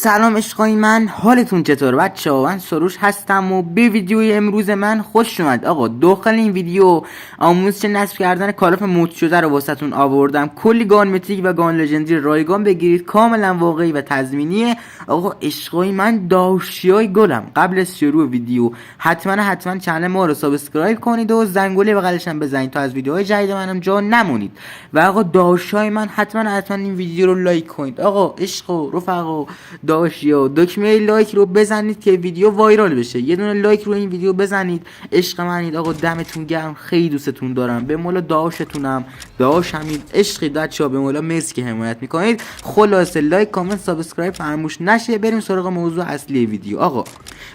سلام عشقای من، حالتون چطور بچه‌ها؟ من سروش هستم و به ویدیوی امروز من خوش اومد. آقا داخل این ویدیو آموزش نصب کردن کالاف مود شده رو واسهتون آوردم. کلی گان متیک و گان لژندری رایگان بگیرید، کاملا واقعی و تضمینیه. آقا عشقای من، داشیای گلم، قبل از شروع ویدیو حتما چنل ما رو سابسکرایب کنید و زنگوله بغلش هم بزنید تا از ویدیوهای جدید منم جا نمونید. و آقا داشای من حتما این ویدیو رو لایک کنید. آقا عشق و رفقا داشیا، دکمه لایک رو بزنید که ویدیو وایرال بشه. یه دونه لایک رو این ویدیو بزنید. عشق منید آقا، دمتون گرم، خیلی دوستتون دارم. به مولا داشتونم، داشمید، عشقی بچه‌ها، به مولا مرسی که حمایت میکنید. خلاصه لایک، کامنت، سابسکرایب فراموش نشه. بریم سراغ موضوع اصلی ویدیو. آقا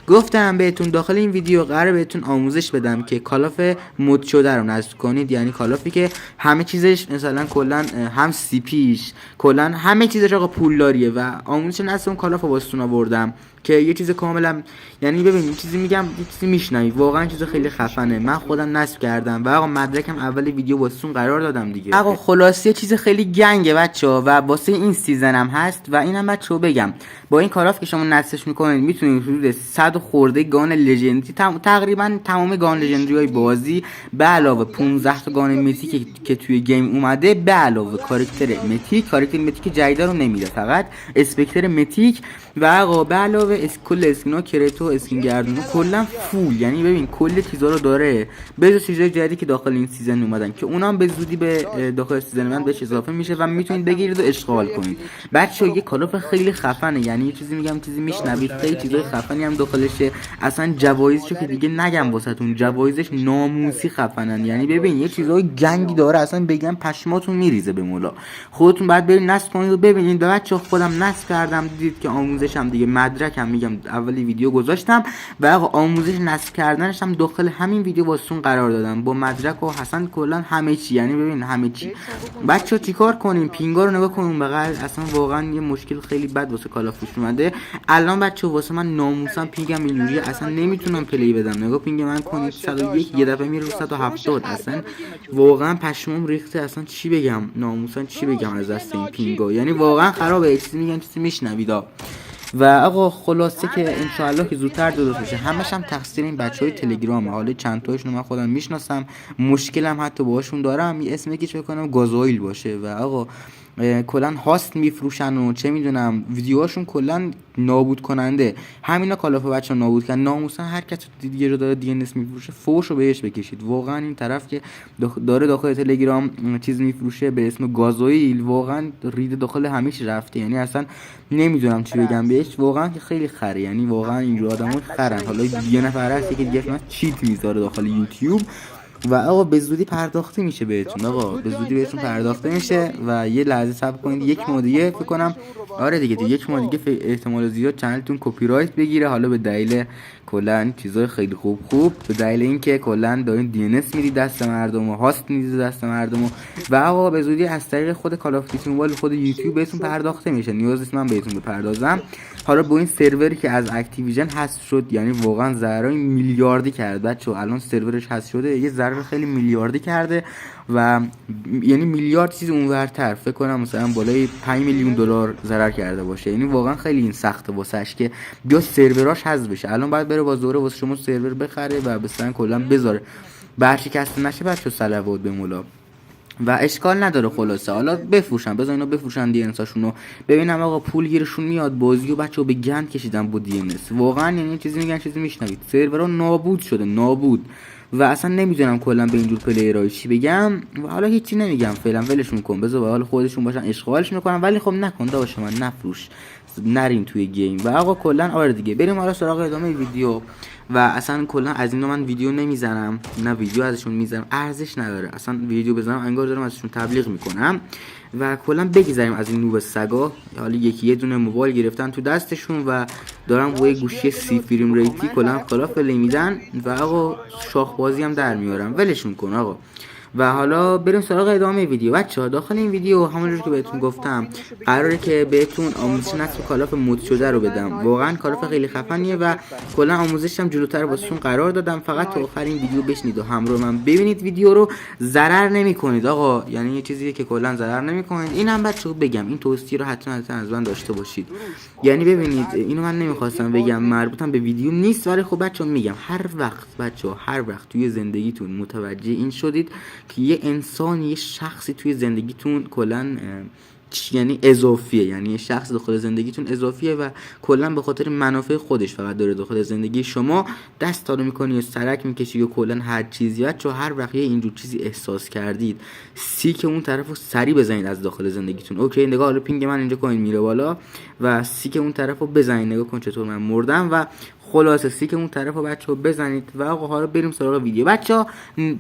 گفتم بهتون داخل این ویدیو قراره بهتون آموزش بدم که کالاف مود شده رو نصب کنید، یعنی کالافی که همه چیزش مثلا کلا هم سی پیش کلا همه چیزش آقا پولداریه. و آموزش نصب اون کالاف واسهتون آوردم که یه چیز کاملا، یعنی ببین یه چیزی میگم یه چیزی میشنوی، واقعا چیز خیلی خفنه. من خودم نصب کردم و آقا مدرکم اول ویدیو واسهتون قرار دادم دیگه. آقا خلاصه چیز خیلی گنگه بچه‌ها و واسه این سیزن هم هست. و اینم بچه‌ها بگم با این کالاف که شما نصبش میکنید میتونید حدود 100 خورده گان لژندری، تقریبا تمام گان لژندری های بازی به علاوه 15 تا گان میتیک که توی گیم اومده، به علاوه کاراکتر میتیک جدید رو نمیده، فقط اسپکتر میتیک. و آقا به علاوه کل اسکینا، کرتو، اسکین گردونو، کلا فول. یعنی ببین کل چیزا رو داره، به جز چیزای جدیدی که داخل این سیزن اومدن که اونام به زودی به داخل سیزن من بهش اضافه میشه و میتونید بگیرید و اشغال کنید. بچه‌ها یه کالاف خیلی خفنه، یعنی یه چیزی میگم چیزی میشنوید، خیلی چیزای خفنی هم داخلشه. اصلا جوایزشو که دیگه نگم واسهتون، جوایزش ناموسی خفنن. یعنی ببین یه چیزای گنگی داره، اصلا بگم پشماتون میریزه. به مولا خودتون بعد برید نصب کنید و ببینید. بچه‌ها خودم نصب کردم، دیدید که آموزشم دیگه، مدرکم میگم اولی ویدیو گذاشتم و آقا آموزش نصب کردنش هم داخل همین ویدیو واسهتون قرار دادم با مدرک و حسن کلا همه چی. یعنی ببین همه چی. بچه‌ها چیکار کنیم؟ پینگا رو نگاه کنیم بغل، اصلا واقعا یه مشکل خیلی بد واسه کالاف پیش اومده الان. بچه‌ها واسه من ناموسم پینگم اینجوریه، اصلا نمیتونم پلی بدم. نگاه پینگ من کنید 101، یه دفعه میره رو 170. اصلا واقعا پشمام ریخته. اصلا چی بگم، ناموسا چی بگم از دست این پینگا، یعنی واقعا خرابه. چیزی میگن چیزی میشنویدا. و آقا خلاصه که انشاءالله که زودتر درست بشه. همش هم تقصیر این بچهای تلگرامه. حالا چند تاشون من خودم میشناسم، مشکلم حتی باهاشون دارم. یه اسم یکیش بکنم گازوئیل باشه و آقا کلا هاست میفروشن و چه میدونم ویدیوهاشون کلا نابود کننده. همینا کالاف بچه‌ها نابود کردن. ناموسا هر کس دیگه رو داره دی ان اس میفروشه فوشو بهش بکشید. واقعا این طرف که داره داخل تلگرام چیز میفروشه به اسم گازوئیل، واقعا رید داخل همیش رفته. یعنی اصلا نمیدونم چی بگم بهش، واقعا خیلی خره. یعنی واقعا اینجور آدما خرن. حالا یه نفر هست که دیگه مثلا چیت میذاره داخل یوتیوب و آقا به زودی پرداخته میشه بهتون. آقا به زودی بهتون پرداخته میشه و یه لحظه صبر کنید. یک ماه دیگه فکر کنم، آره دیگه یک ماه دیگه احتمال زیاد چنلتون کپی رایت بگیره. حالا به دلیل کلا چیزای خیلی خوب به دلیل اینکه کلا دارین دی ان اس میدید دست مردم و هاست میدید دست مردم و آقا به زودی از طریق خود کال اف دیوتی موبایل، خود یوتیوب بهتون پرداخته میشه. نیاز نیست من بهتون بپردازم. حالا با این سروری که از اکتیویژن حذف شد، یعنی واقعا ضرر میلیاردی کرد بچه‌ها. الان سرورش حذف شده، یه ضرر خیلی میلیاردی کرده و یعنی میلیارد چیز اونورتر، فکر کنم مثلا بالای 5 میلیون دلار ضرر کرده باشه. یعنی واقعا خیلی این سخته واسش که بیا سروراش حذف بشه. الان باید بره با زوره واسه شما سرور بخره و مثلا کلا بذاره برشکسته نشه. بچه‌ها صلوات به مولا و اشکال نداره. خلاصه حالا بفروشن، بذار اینا بفروشن دی ان اساشونو، ببینم آقا پول گیرشون میاد. بازیو بچه‌ها به گند کشیدن با دی ان اس. واقعا یعنی چیزی میگن چیزی میشنوید، سرورها نابود شده، نابود. و اصلا نمیدونم کلا به اینجور پلیرای چی بگم و حالا هیچی نمیگم فعلا، ولشون کن، بذار به حال خودشون باشن، اشغالش میکنن. ولی خب نکن داشه من، نفروش، نرین توی گیم. و آقا کلا آره دیگه بریم حالا سراغ ادامه ویدیو. و اصلا کلا از اینا من ویدیو نمیزنم، نه ویدیو ازشون میزنم، ارزش نداره اصلا ویدیو بزنم، انگار دارم ازشون تبلیغ میکنم. و کلا بگذاریم از این نوب سگا. حالا یه دونه موبایل گرفتن تو دستشون و دارن با یه گوشی 30 فریم ریتی کلا کالاف پلی میدن و آقا شاخ بازی هم در میارن. ولشون کن آقا. و حالا بریم سراغ ادامه ویدیو. بچه‌ها داخل این ویدیو همونجوری که بهتون گفتم قراره که بهتون آموزش نصب کالاف مود شده رو بدم. واقعا کالاف خیلی خفنیه و کلا آموزشش هم جلوتر واسهتون قرار دادم. فقط تا آخر این ویدیو بشنید و همراه من ببینید ویدیو رو. ضرر نمی‌کنید آقا، یعنی یه چیزیه که کلا ضرر نمی‌کنید. اینم بچه‌ها بگم این توصیه رو حتما از من داشته باشید. یعنی ببینید اینو من نمی‌خواستم بگم، مربوطم به ویدیو نیست، ولی خب بچه‌ها میگم هر وقت توی زندگیتون متوجه این شدید که یه انسان، یه شخصی توی زندگیتون کلا یعنی اضافیه، یعنی یه شخص داخل زندگیتون اضافیه و کلا به خاطر منافع خودش فقط داره داخل زندگی شما دست تا رو میکنی یا سرک میکشی یا کلا هر چیزی. بچه هر وقت یه اینجور چیزی احساس کردید سیک اون طرفو سری بزنید از داخل زندگیتون. اوکی نگاه، حالا پینگ من اینجا کوین میره بالا و سیک اون طرفو بزنید. نگاه کن چطور من مردم و خلاصه سیک اون طرفو بچه‌ها بزنید. و آقا حالا بریم سراغ ویدیو. بچه‌ها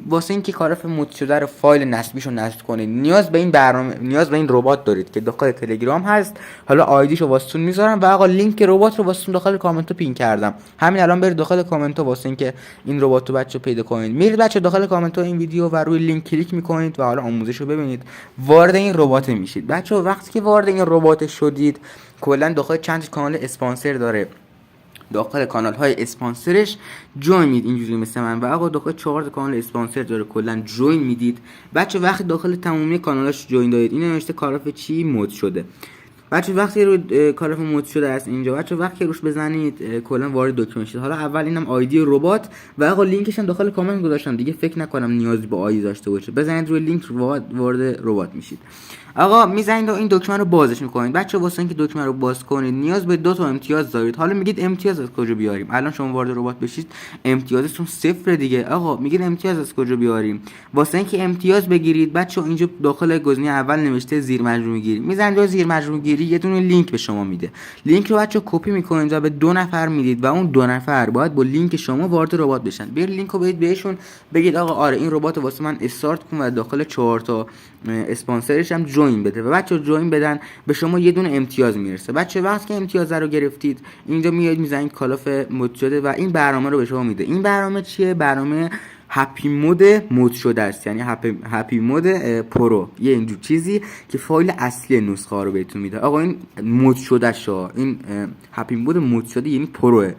واسه اینکه کالاف مود شده رو فایل نصبیشو نصب کنید نیاز به این ربات دارید که داخل تلگرام هست. حالا آیدیشو واسهتون میذارم و آقا لینک ربات رو واسهتون داخل کامنت پین کردم. همین الان برید داخل کامنت واسه اینکه این ربات رو بچه‌ها پیدا کنید. میرید بچه‌ها داخل کامنت این ویدیو و روی لینک کلیک میکنید و حالا آموزشو ببینید. وارد این ربات میشید. بچه‌ها وقتی که وارد این ربات شدید کلا داخل چند کانال اسپانسر داره، داخل کانال های اسپانسرش جوین میدید اینجوری مثل من و آقا داخل 4 کانال اسپانسر داره کلا جوین میدید. بچه وقتی داخل تمامی کانالاش جوین دارید این نوشته کالاف چی مود شده. بچه وقتی رو کالاف مود شده است اینجا، بچه وقتی روش بزنید کلا وارد دکمه شید. حالا اول اینم آیدی ربات و آقا لینکش هم داخل کامنت گذاشتم دیگه، فکر نکنم نیازی به آیدی داشته باشه. بزنید روی لینک وارد ربات میشید. آقا میزنید و این دکمه رو بازش میکنید. بچه واسه اینکه دکمه رو باز کنید نیاز به 2 تا امتیاز دارید. حالا میگید امتیاز از کجا بیاریم؟ الان شما وارد ربات بشید امتیازتون 0 دیگه. آقا میگید امتیاز از کجا بیاریم؟ واسه اینکه امتیاز بگیرید بچه اینجا داخل گزینه اول نوشته زیر مجموعه گیری، میزنید روی زیر مجموعه گیری یه دونه لینک به شما میده. لینک رو بچه کپی میکنید و به 2 نفر میدید و اون 2 نفر باید با لینک شما وارد ربات بشن. برید لینک رو بدید بهشون بگید آقا آره این ربات واسه من استارت کن و داخل 4 تا اسپانسرش هم جوین بده و بچه جوین بدن به شما یه دونه امتیاز میرسه. بچه وقتی که امتیاز رو گرفتید اینجا میاد میزنید کالاف مود شده و این برنامه رو به شما میده. این برنامه چیه؟ برنامه هپی مود مود شده است، یعنی هپی مود پرو، یه اینجور چیزی که فایل اصلی نسخه رو بهتون میده. آقا این مود شده شو، این هپی مود مود شده یعنی پروه،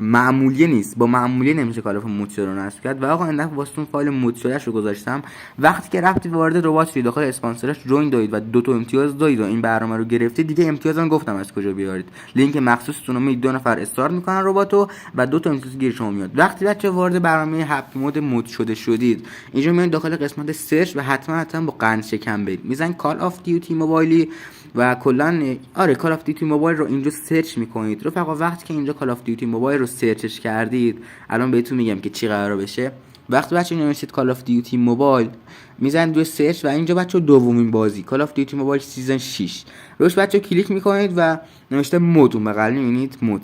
معمولیه نیست. با معمولیه نمیشه کالاف مود شده رو نصب کرد. و آقا این دفعه واسهتون فایل مود شدهش رو گذاشتم. وقتی که رفتید وارد ربات شدید داخل اسپانسرش جوین دادید و 2 تا امتیاز دادید و این برنامه رو گرفتید دیگه امتیازم گفتم از کجا بیارید. لینک مخصوصتون رو میدید 2 نفر استارت میکنن رباتو و 2 تا امتیاز گیر شما میاد. وقتی بچه وارد برنامه هپی مود مود شده شدید اینجا میاد داخل قسمت سرچ و حتما با قند شکن برید میزنید کال آف دیوتی موبایلی و کلا آره کال آف دیوتی موبایل رو اینجا سرچ میکنید. رفقا وقتی که اینجا کال آف دیوتی موبایل رو سرچش کردید الان بهتون میگم که چی قرار بشه. وقتی بچه نوشتید کال آف دیوتی موبایل میزنید روی سرچ و اینجا بچه دومین بازی کال آف دیوتی موبایل سیزن 6 روش بچه کلیک میکنید و نوشته مود اون بغل میبینید مود.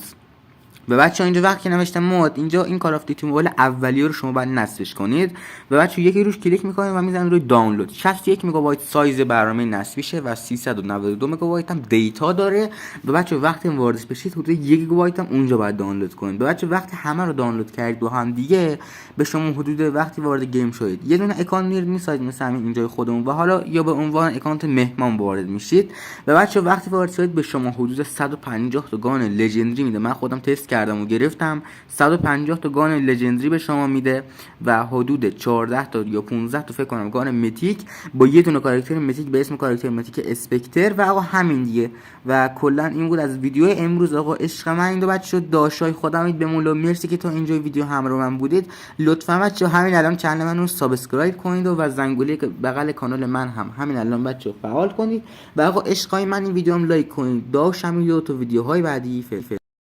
و بچه اینجا وقتی که نوشته مود اینجا این کال آف دیوتی موبایل اولیه رو شما باید نصبش کنید و بچه یکی روش کلیک میکنید و میزنید روی دانلود. 61 مگابایت سایز برنامه نصبیشه و 392 مگابایت هم دیتا داره. و بچه وقتی واردش بشید حدود 1 گیگابایت هم اونجا باید دانلود کنید. و بچه وقتی همه رو دانلود کردید با هم دیگه به شما حدود وقتی وارد گیم شدید یه دونه اکانت میسازید مثل همین اینجای خودمون و حالا یا به عنوان اکانت مهمان وارد میشید. و بچه وقتی وارد شدید به شما حدود 150 تا گان لژندری میده. من خودم تست کردم و گرفتم 150 تا گان لژندری به شما میده و حدود 14 تا یا 15 تا فکر کنم گان متیک با یه دونه کاراکتر متیک به اسم کاراکتر متیک اسپکتر. و آقا همین دیگه. و کلا این بود از ویدیو امروز. آقا عشق من این دو بچه داشای خودم بمون. مرسی که تا اینجا ویدیو همراه من بودید. لطفا بچه همین الان کانال من رو سابسکرایب کنید و زنگوله بغل کانال من هم همین الان بچه فعال کنید. و آقا عشقای من این ویدیو هم لایک کنید. داشم دو تا ویدیوهای بعدی